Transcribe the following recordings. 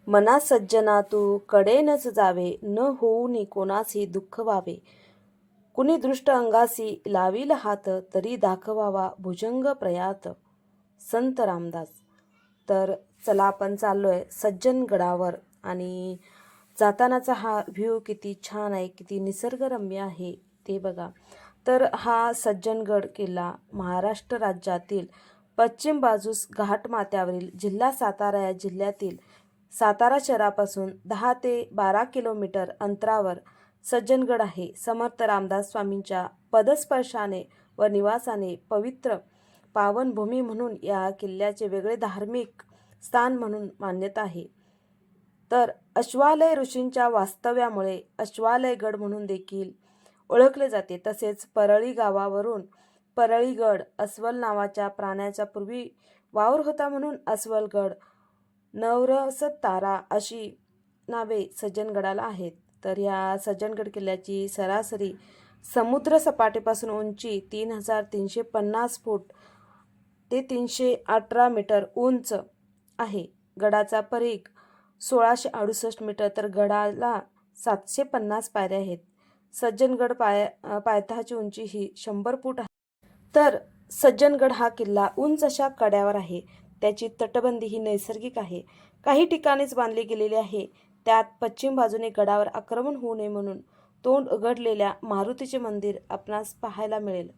मना सज्जना तू कडेनच जावे, न होऊनी कोणासी दुःख व्हावे. कुणी दृष्ट अंगासी लावील हात, तरी दाखवावा भुजंग प्रयात. संत रामदास. तर चला आपण चाललोय सज्जनगडावर आणि जातानाचा हा व्ह्यू किती छान आहे, किती निसर्गरम्य आहे ते बघा. तर हा सज्जनगड किल्ला महाराष्ट्र राज्यातील पश्चिम बाजूस घाटमाथ्यावरील जिल्हा सातारा या जिल्ह्यातील सातारा शहरापासून 10 ते 12 किलोमीटर अंतरावर सज्जनगड आहे. समर्थ रामदास स्वामींच्या पदस्पर्शाने व निवासाने पवित्र पावनभूमी म्हणून या किल्ल्याचे वेगळे धार्मिक स्थान म्हणून मान्यता आहे. तर अश्वालय ऋषींच्या वास्तव्यामुळे अश्वालयगड म्हणून देखील ओळखले जाते. तसेच परळी गावावरून परळीगड, अस्वल नावाच्या प्राण्याचा पूर्वी वावर होता म्हणून अस्वलगड, नवरसतारा अशी नावे सज्जनगडाला आहेत. तर या सज्जनगड किल्ल्याची सरासरी समुद्र सपाटीपासून उंची 3350 फूट ते 318 मीटर उंच आहे. गडाचा परीघ 1668 मीटर तर गडाला 750 पायऱ्या आहेत. सज्जनगड पायथ्याची उंची ही 100 फूट आहे. तर सज्जनगड हा किल्ला उंच अशा कड्यावर आहे. त्याची तटबंदी ही नैसर्गिक आहे, काही ठिकाणीच बांधली गेलेली आहे. त्यात पश्चिम बाजूने गडावर आक्रमण होऊ नये म्हणून तोंड उघडलेल्या मारुतीचे मंदिर आपणास पाहायला मिळेल.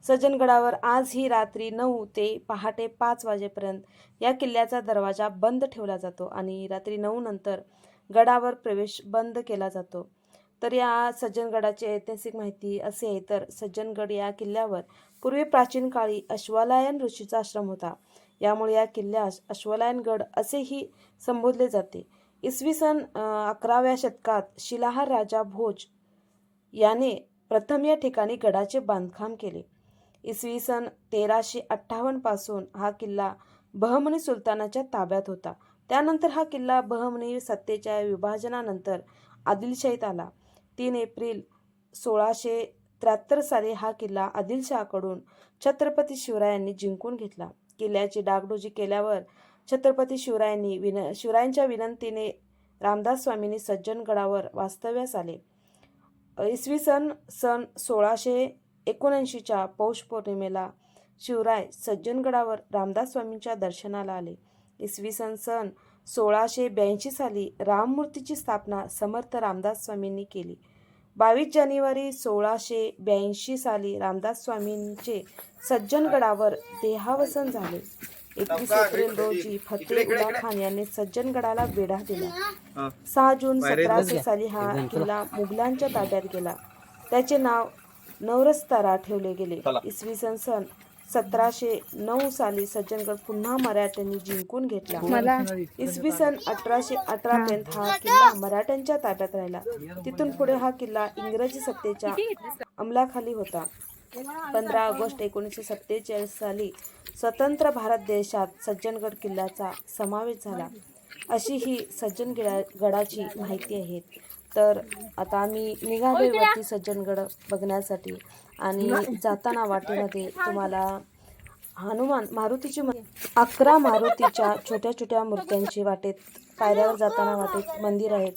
सज्जनगडावर आजही रात्री 9 ते पहाटे 5 वाजेपर्यंत या किल्ल्याचा दरवाजा बंद ठेवला जातो आणि रात्री 9 नंतर गडावर प्रवेश बंद केला जातो. तर या सज्जनगडाची ऐतिहासिक माहिती असे आहे, तर सज्जनगड या किल्ल्यावर पूर्वी प्राचीन काळी अश्वलायन ऋषीचा आश्रम होता. यामुळे या किल्ल्यास अश्वलायनगड असेही संबोधले जाते. इसवी सन 11व्या शतकात शिलाहार राजा भोज याने प्रथम या ठिकाणी गडाचे बांधकाम केले. इसवी सन 1358 पासून हा किल्ला बहमनी सुलतानाच्या ताब्यात होता. त्यानंतर हा किल्ला बहमनी सत्तेच्या विभाजनानंतर आदिलशाहीत आला. 3 एप्रिल 1673 साली हा किल्ला आदिलशहाकडून छत्रपती शिवरायांनी जिंकून घेतला. किल्ल्याची डागडुजी केल्यावर छत्रपती शिवरायांच्या विनंतीने रामदास स्वामींनी सज्जनगडावर वास्तव्यास आले. इसवी सन 1679च्या पौष पौर्णिमेला शिवराय सज्जनगडावर रामदास स्वामींच्या दर्शनाला आले. इसवी सन 1682 साली राममूर्तीची स्थापना समर्थ रामदास स्वामींनी केली. 22 जानेवारी 1682 साली रामदास स्वामींचे सज्जनगडावर देहावसन झाले. 21 एप्रिल रोजी फतेउल्ला खान यांनी सज्जनगडाला वेढा दिला. 6 जून 1700 साली हा किल्ला मुघलांच्या ताब्यात गेला. त्याचे नाव नवरसतारा ठेवले गेले. इसवी सन 1709 साली सज्जनगड पुन्हा मराठ्यांनी जिंकून घेतला. इसवी सन 1818 पर्यंत हा किल्ला मराठ्यांच्या ताब्यात राहिला. तिथून पुढे हा किल्ला इंग्रजी सत्तेच्या अंमलाखाली होता. 15 ऑगस्ट 1947 साली स्वतंत्र भारत देशात सज्जनगड किल्ल्याचा समावेश झाला. अशी ही सज्जनगडाची माहिती आहे. तर आता आम्ही निघालोय वरती सज्जनगड बघण्यासाठी आणि जाताना वाटेमध्ये तुम्हाला मारुतीची 11 मारुतीच्या छोट्या छोट्या मूर्त्यांची वाटेत पायऱ्यावर जाताना वाटेत मंदिर आहेत.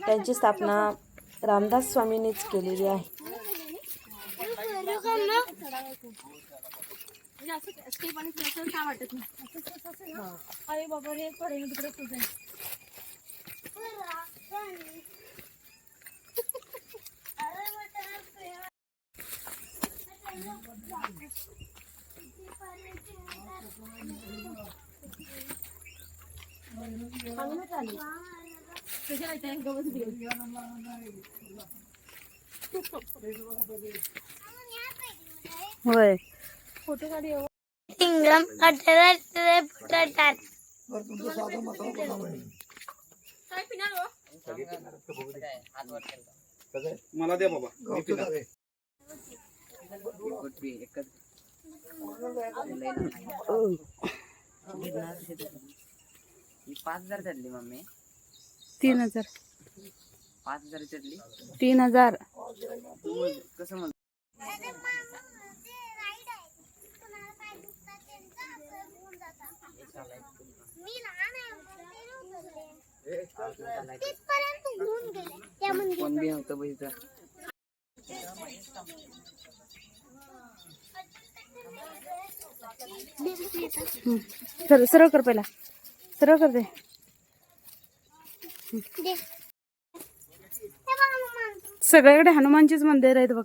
त्यांची स्थापना रामदास स्वामींनीच केलेली आहे. होय फोटो काढ. मला द्या बाबा. 5000 चढली मम्मी. 3000 5000 चढली. 3000 कसं म्हणतो कोण बी नव्हतं बघ इथं. सरळ कर पहिला, सरळ कर दे. सगळ्याकडे हनुमानचीच मंदिर आहेत बघ.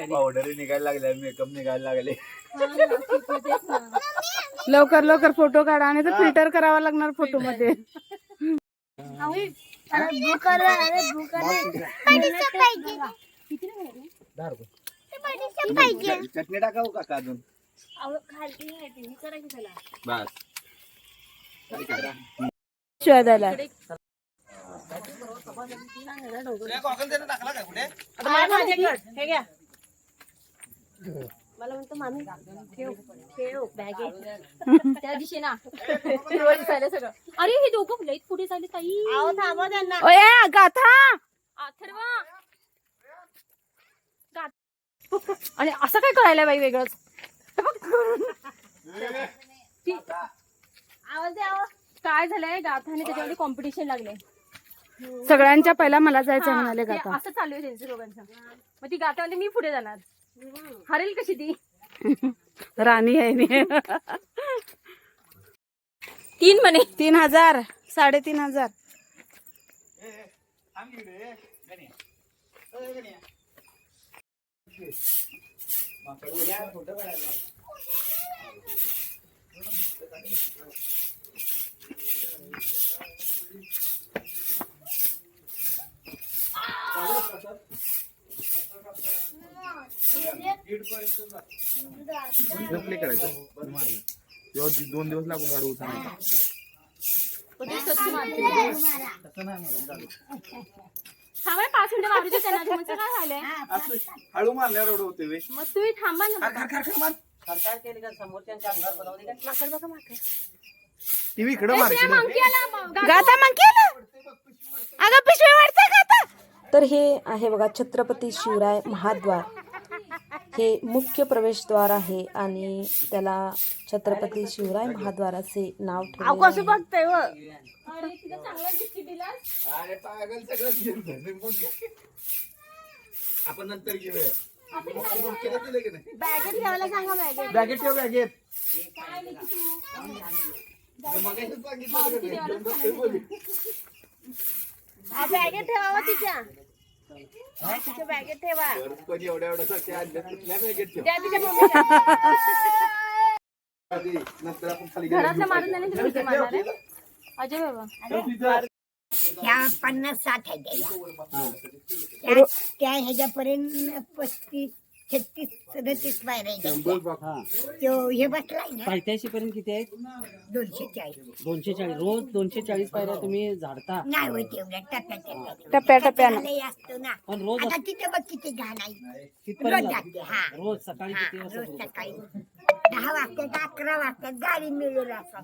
पावडर निघायला लागल्या, मेकअप निघायला लागले. लवकर लवकर फोटो काढा आणि तर फिल्टर करावा लागणार फोटो मध्ये. चटणी टाकावं का अजून? बस शिवाय द्यायला. मला म्हणतो मामी ठेव ठेव बॅगेत त्या दिवशी ना सगळं. अरे हे दोघं लईत पुढे चालले ताई. थांबा त्यांना. ओय गाथा. अथर्वा आणि असं काय करायला बाई वेगळंच. आवाज द्या. काय झालंय गाथाने त्याच्यामध्ये कॉम्पिटिशन लागले. सगळ्यांच्या पहिला मला जायचं म्हणाले ते गाथा. असं चालू आहे त्यांचं दोघांचं. मग ती गाथा म्हणजे मी पुढे जाणार. हरेल कशी ती. राणी आहे नी. 3 म्हणे. 3000 3,500. करायचं 2 दिवस लागून गाडी उचलायला. थांबा 5 मिनिटं मारूचे त्यांना. तुमचं काय झालंय. हळू मारल्यावर एवढं होते वे. मग तुम्ही थांबा ना. टीव्ही इकडं मार. गाथा मग केलं. अगं पिशवी वाढते गाथा. तर हे आहे बघा छत्रपती शिवराय महाद्वार. हे मुख्य प्रवेशद्वार आहे आणि त्याला छत्रपती शिवराय महाद्वार असे नाव ठेवले आहे. बघतोय आपण नंतर घेऊया. बॅगेत ठेवायला सांगा. बॅगेत ठेव बॅगेत. बॅगेत ठेवावं तिच्या. बॅगेत ठेवा. एवढ्या कुठल्या बॅगेत ठेव. द्या तिच्या मम्मीला. नंतर आपण खाली घरातलं मारून नाही तुम्ही इथे मारणार आहे? अजय बाबा ह्या 50-60 ह्याच्या त्या ह्याच्यापर्यंत 35-36-37 पायऱ्या हे बसलाय ना. पायथ्याशी पर्यंत किती आहे? 240. 240. रोज 240 पायऱ्या तुम्ही झाडता. नाही होत एवढ्या टप्प्याटप्प्यानं. असतो ना. पण रोज आता तिथे बघ किती घाण आहे. रोज कितपर्यंत जाते. हा रोज सकाळी किती वाजता रोज सुरू? सकाळी 10 वाजता 11 वाजता गाडी मिळेल असं.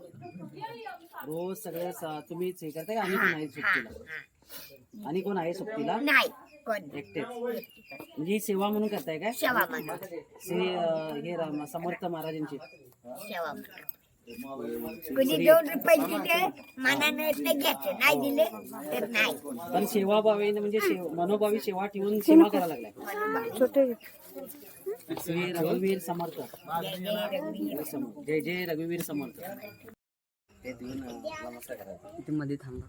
रोज सगळे तुम्हीच हे करताय का? आणि कोण आहे सुट्टीला? आणि कोण आहे सुट्टीला? नाही कोण एकटेच. म्हणजे ही सेवा म्हणून करताय काय? सेवा म्हणून. हे समर्थ महाराजांची सेवा म्हणून. कोणी 2 रुपये दिले मनाने ते घ्यायचे, नाही दिले तर नाही. पण सेवाभावी म्हणजे मनोभावी सेवा ठेवून सेवा करायला लागलाय. छोटे श्री रघुवीर समर्थ. जय जय रघुवीर. जय जय रघुवीर समर्थ. ते देऊन नमस्कार करायचं. इथे मध्ये थांबा.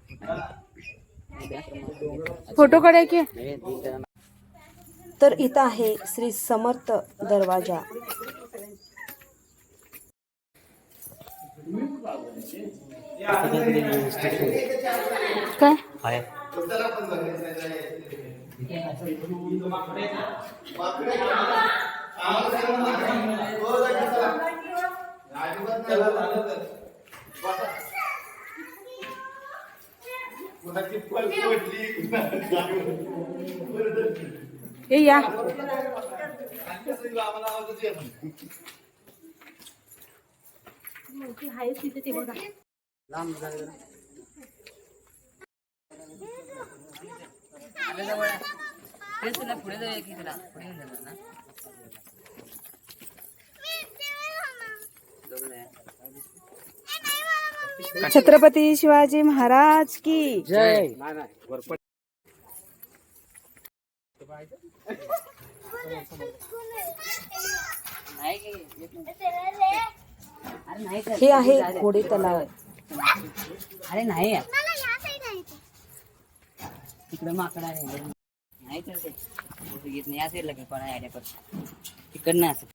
फोटो काढाय की. हे देऊन तर इथं आहे श्री समर्थ दरवाजा. काय हे या तिथे ते बघा. लांब झालं. जवळ तेच तुला पुढे जाऊया की तुला पुढे जाणार ना. छत्रपती शिवाजी महाराज की जय. अरे नाही तर. हे आहे घोडे तलाव. अरे नाही तिकडे माकड आहे नाही तर ते येत नाही असेल लगे कोणा आयडिया पण तिकडनं असं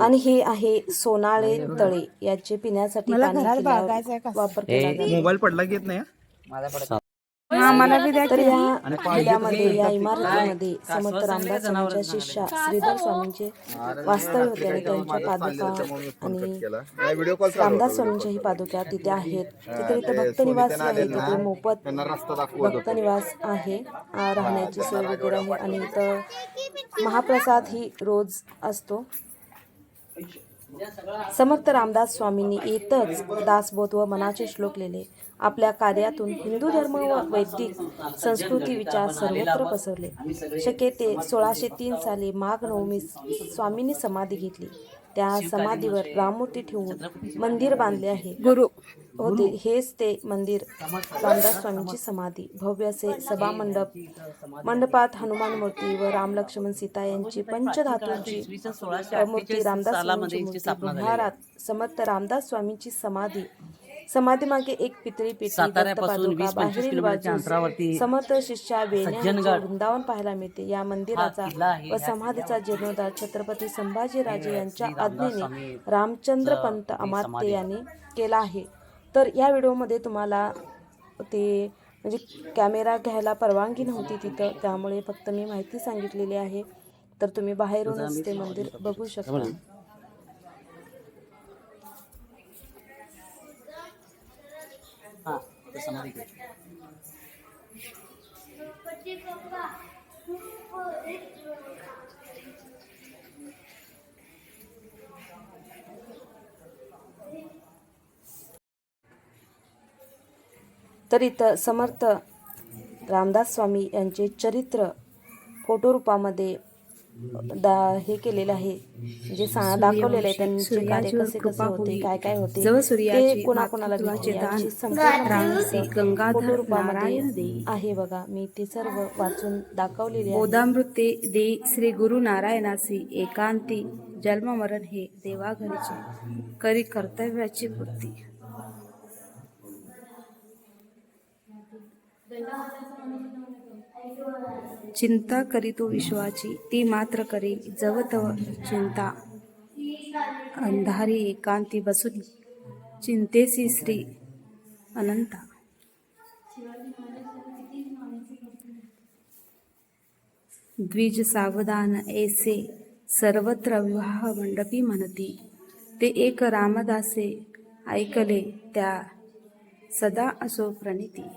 आणि हे आहे सोनाळे तळे. याचे पिण्यासाठी पाणी किल्ल्यावर वापर केला जातो. मोबाईल पडला की येत नाही हा? माझा पडत हा मला बी द्या तर या किल्ल्यामध्ये या इमारतीमध्ये समर्थ रामदास स्वामींच्या शिष्या श्रीधर स्वामींचे वास्तव्य होते आणि त्यांच्या पादुका आणि व्हिडिओ कॉल रामदास स्वामींच्याही पादुका तिथे आहेत. तिथे इथं भक्तनिवास आहे. तिथे मोफत त्यांना रस्ता दाखवत भक्तनिवास आहे. राहण्याची सोय वगैरे आहे आणि इथं महाप्रसाद ही रोज असतो. समर्थ रामदास स्वामींनी येतच दासबोध व मनाचे श्लोक लिहिले. आपल्या कार्यातून हिंदू धर्म व वैदिक संस्कृती विचार सर्वत्र पसरले. शके ते 1603 साली माघ नवमी स्वामींनी समाधी घेतली. त्या समाधीवर राममूर्ती ठेवून मंदिर बांधले आहे. गुरु होते हेच ते मंदिर रामदास स्वामींची समाधी. भव्य असे सभा मंडप, मंडपात हनुमान मूर्ती व राम लक्ष्मण सीता यांची पंचधातूंची मूर्ती, रामदास स्वामींची मूर्ती, भंडारात समर्थ रामदास स्वामींची समाधी, समाधी मागे एक पितळी पेटी, साताऱ्यापासून दत्तपादुका, 20-25 बाहेरील किलोमीटरच्या बाजूस अंतरावरती समर्थ शिष्या वेण्यांचे सज्जनगड वृंदावन पाहायला मिळते. या मंदिराचा किल्ला आहे. व समाधीचा जीर्णोद्धार छत्रपती संभाजीराजे यांच्या आज्ञेने रामचंद्र पंत अमात्य यांनी केला आहे. तर या व्हिडिओमध्ये तुम्हाला ते म्हणजे कॅमेरा घ्यायला परवानगी नव्हती तिथं, त्यामुळे फक्त मी माहिती सांगितलेली आहे. तर तुम्ही बाहेरूनच ते मंदिर बघू शकता. हा ते समाधी केली. तर इथं समर्थ रामदास स्वामी यांचे चरित्र फोटो रूपामध्ये हे केलेलं आहे. जे दाखवलेलं आहे त्यांचे कार्य कसे कसे होते, काय काय होते, ते कोणाकोणाला भेटले याची संपूर्ण फोटो रूपामध्ये आहे. बघा मी ते सर्व वाचून दाखवलेले आहे. बोधामृते दे श्री गुरु नारायणासी एकांती जन्म मरण हे देवाघरचे करी कर्तव्याची पूर्ती. चिंता करी तो विश्वाची ती मात्र करी जव तव चिंता अंधारी एकांती बसुनी चिंतेसी श्री अनंता. द्विज सावधान ऐसे सर्वत्र विवाह मंडपी म्हणती ते एक रामदासे ऐकले त्या सदा असो प्रणिती.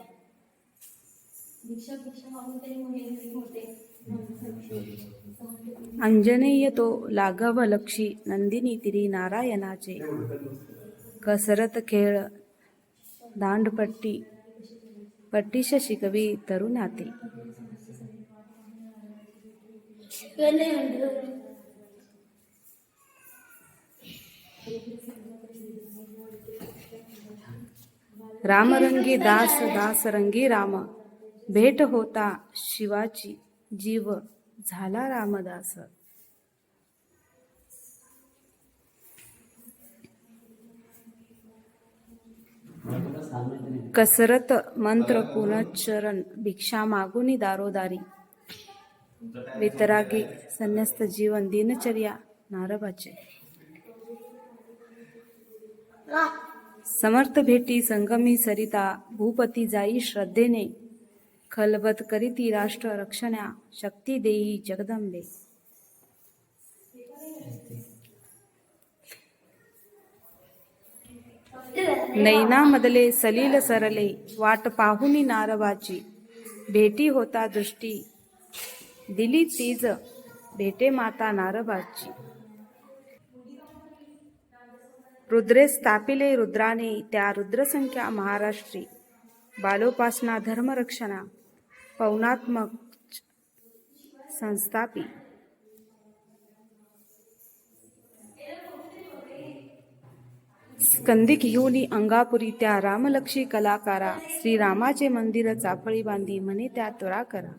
अंजनेय तो लाघव लक्षी नंदिनी तिरी नारायणाचे कसरत खेळ दांडपट्टी पट्टीश शिकवी तरुणाते. रामरंगी दास दास रंगी राम भेट होता शिवाची जीव झाला रामदास. कसरत मंत्र पुनच्चरण भिक्षा मागुनी दारोदारी वितरागी संन्यस्त जीवन दिनचर्या नारबाचे. समर्थ भेटी संगमी सरिता भूपती जाई श्रद्धेने खलबत करीती राष्ट्र रक्षण्या शक्ती देई जगदंबे. नैनामधले सलील सरले वाट पाहुनी नारबाची भेटी होता दृष्टी दिली तीज भेटे माता नारबाची. रुद्रे स्थापिले रुद्राने त्या रुद्रसंख्या महाराष्ट्री बालोपासना धर्मरक्षणा पौनात्मक संस्थापी. स्कंदी घेऊनी अंगापुरी त्या रामलक्षी कलाकारा, श्रीरामाचे मंदिर चाफळी बांधी म्हणे त्या त्वरा करा.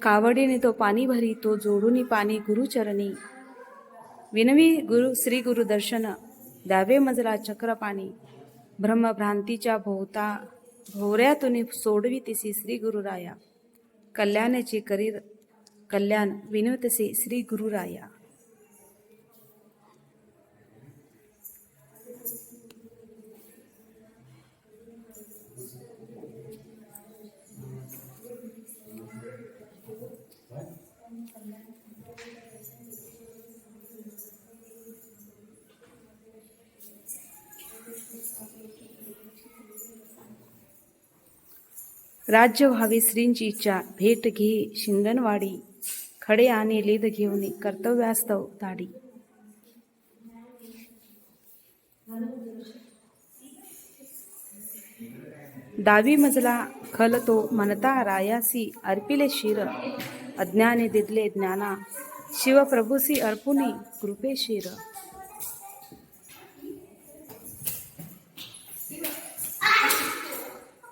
कावडीने तो पाणी भरी तो जोडूनी पाणी गुरुचरणी, विनवी श्री गुरु दर्शन द्यावे मजला चक्रपाणी. ब्रह्मभ्रांतीच्या भोवऱ्यातून सोडवी तिसी श्री गुरुराया, कल्याणाचे करी कल्याण विनवतसे श्री गुरुराया. राज्य व्हावे श्रींची इच्छा, भेट घे शिंगणवाडी, खडे आणि लीद घेऊन कर्तव्यास्तव ताडी. डावी मजला खल तो म्हणता रायासी, अर्पिले शिर अज्ञाने दिदले ज्ञाना, शिवप्रभूसी अर्पुनी कृपे शिर.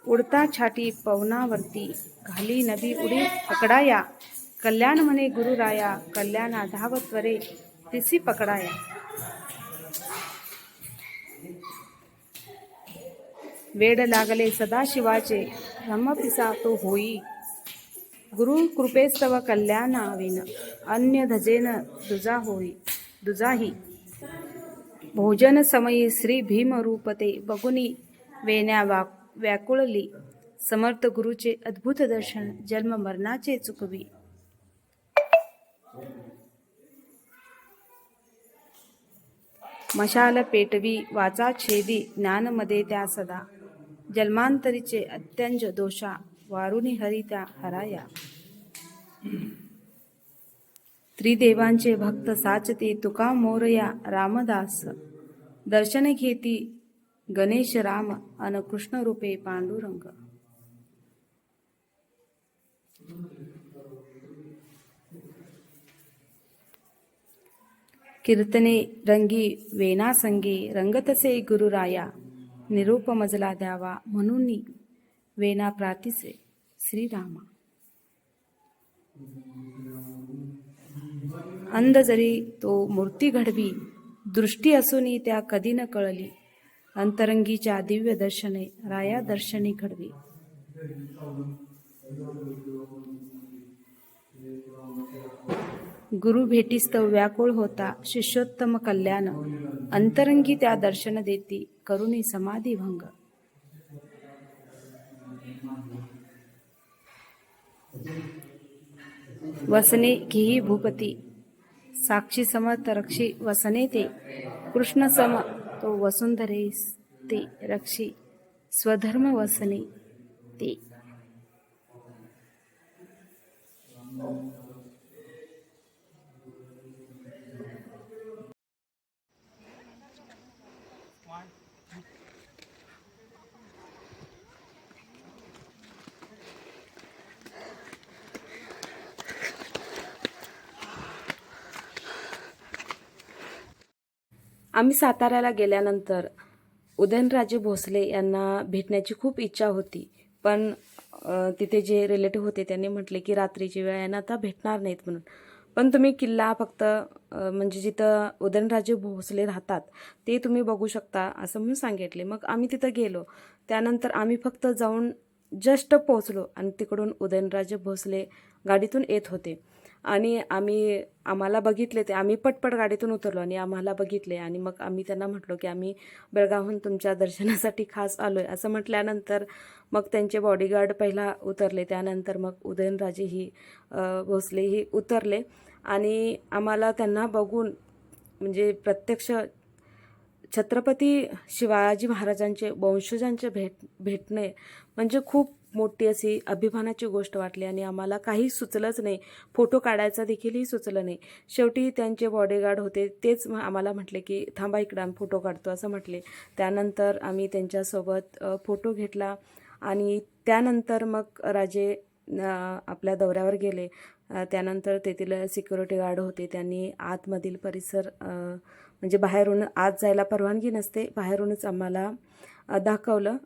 उडता छाटी पवनावरती, घाली नदी उडी पकडाया, कल्याण म्हणे गुरुराया, कल्याणा धावत त्वरे तिसी पकडाया. वेड लागले सदाशिवाचे, ब्रह्मपिसा तो होई, गुरु कृपेस्तव कल्याणाविन, अन्य धजेन दुजा होई दुजाही. भोजन समयी श्री भीम रूपते, बगुनी वेण्या व्याकुळली, समर्थ गुरुचे अद्भुत दर्शन, जन्म मरणाचे चुकवी. मशाल पेटवी वाचा छेदी, ज्ञानमध्ये त्या सदा, जन्मांतरीचे अत्यंज दोषा, वारुणी हरी त्या हराया. त्रिदेवांचे भक्त साचते, तुका मोरया रामदास, दर्शन घेती गणेश राम, अन कृष्ण रूपे पांडुरंग. कीर्तने रंगी वेना संगे, रंगतसे गुरुराया, निरूप मजला द्यावा म्हणून वेना प्रातिसे श्रीरामा. अंध जरी तो मूर्ती घडवी, दृष्टी असूनी त्या कधी न कळली, अंतरंगीच्या दिव्य दर्शने राया दर्शनी घडवी. गुरु भेटीस्तव व्याकुळ होता, शिष्योत्तम कल्याण, अंतरंगी त्या दर्शन देती, करुणी समाधी भंग. वसने घेई भूपती, साक्षी समर्थ रक्षी वसने ते, कृष्ण सम तो वसुंधरेस ते रक्षी, स्वधर्म वसने ते. आम्ही साताऱ्याला गेल्यानंतर उदयनराजे भोसले यांना भेटण्याची खूप इच्छा होती, पण तिथे जे रिलेटिव्ह होते त्यांनी म्हटले की रात्रीची वेळ यांना आता भेटणार नाहीत म्हणून. पण तुम्ही किल्ला फक्त म्हणजे जिथं उदयनराजे भोसले राहतात ते तुम्ही बघू शकता असं म्हणून सांगितले. मग आम्ही तिथं गेलो. त्यानंतर आम्ही फक्त जाऊन जस्ट पोहोचलो आणि तिकडून उदयनराजे भोसले गाडीतून येत होते आणि आम्हाला बघितले. ते आम्ही पटपट गाडीतून उतरलो आणि आम्हाला बघितले आणि मग आम्ही त्यांना म्हटलो की आम्ही बेळगावहून तुमच्या दर्शनासाठी खास आलो आहे असं म्हटल्यानंतर मग त्यांचे बॉडीगार्ड पहिला उतरले. त्यानंतर मग उदयनराजेही भोसलेही उतरले आणि आम्हाला त्यांना बघून म्हणजे प्रत्यक्ष छत्रपती शिवाजी महाराजांचे वंशजांचे भेटणे म्हणजे खूप मोठी अशी अभिमानाची गोष्ट वाटली आणि आम्हाला काही सुचलंच नाही. फोटो काढायचा देखीलही सुचलं नाही. शेवटी त्यांचे बॉडीगार्ड होते तेच आम्हाला म्हटले की थांबा इकडं आम्ही फोटो काढतो असं म्हटले. त्यानंतर आम्ही त्यांच्यासोबत फोटो घेतला आणि त्यानंतर मग राजे आपल्या दौऱ्यावर गेले. त्यानंतर तेथील सिक्युरिटी गार्ड होते, त्यांनी आतमधील परिसर म्हणजे बाहेरून आत जायला परवानगी नसते, बाहेरूनच आम्हाला दाखवलं.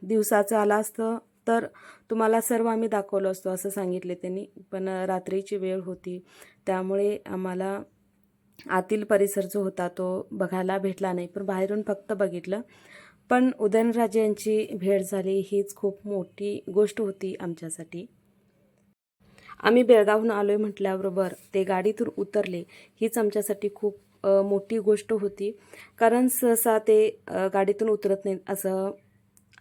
दिवसाचं आला असतं तर तुम्हाला सर्व आम्ही दाखवलं असतो असं सांगितले त्यांनी, पण रात्रीची वेळ होती त्यामुळे आम्हाला आतील परिसर जो होता तो बघायला भेटला नाही, पण बाहेरून फक्त बघितलं. पण उदयनराजे यांची भेट झाली हीच खूप मोठी गोष्ट होती आमच्यासाठी. आम्ही बेळगावहून आलो आहे म्हटल्याबरोबर ते गाडीतून उतरले हीच आमच्यासाठी खूप मोठी गोष्ट होती, कारण सहसा ते गाडीतून उतरत नाहीत असं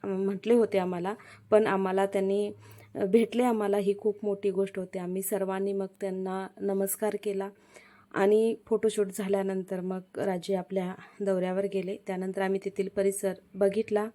म्हटले होते आम्हाला, पण आम्हाला त्यांनी भेटले. आम्हाला ही खूप मोठी गोष्ट होती. आम्ही सर्वांनी मग त्यांना नमस्कार केला आणि फोटोशूट झाल्यानंतर मग राजे आपल्या दौऱ्यावर गेले. त्यानंतर आम्ही तेथील परिसर बघितला.